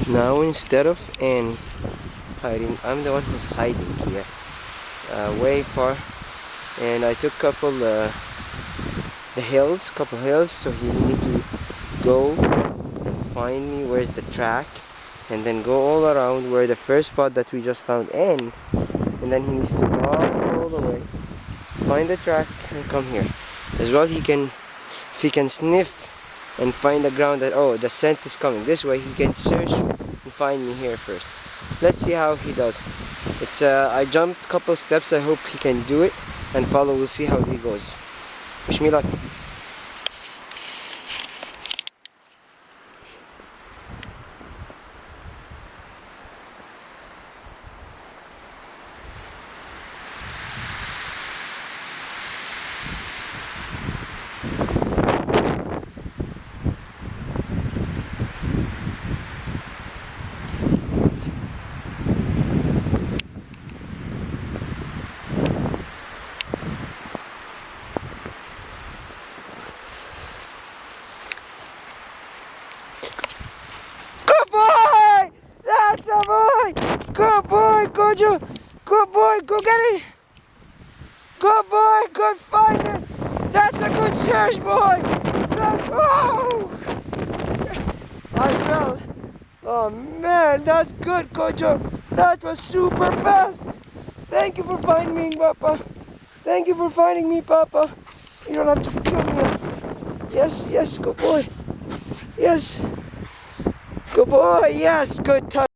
Now instead of hiding, I'm the one who's hiding here, way far. And I took couple hills, so he need to go and find me where's the track, and then go all around where the first spot that we just found end, and then he needs to walk all the way, find the track, and come here. As well, if he can sniff and find the ground that, oh, the scent is coming this way, he can search and find me here first. Let's see how he does. It's I jumped a couple steps. I hope he can do it and follow. We'll see how he goes. Wish me luck. Good boy! That's a boy! Good boy, Kojo! Good boy, go get it! Good boy, good find it! That's a good search, boy! Good, oh! I fell. Oh man, that's good, Kojo! That was super fast! Thank you for finding me, Papa! Thank you for finding me, Papa! You don't have to kill me. Yes, yes, good boy! Yes! Good boy, yes, good touch.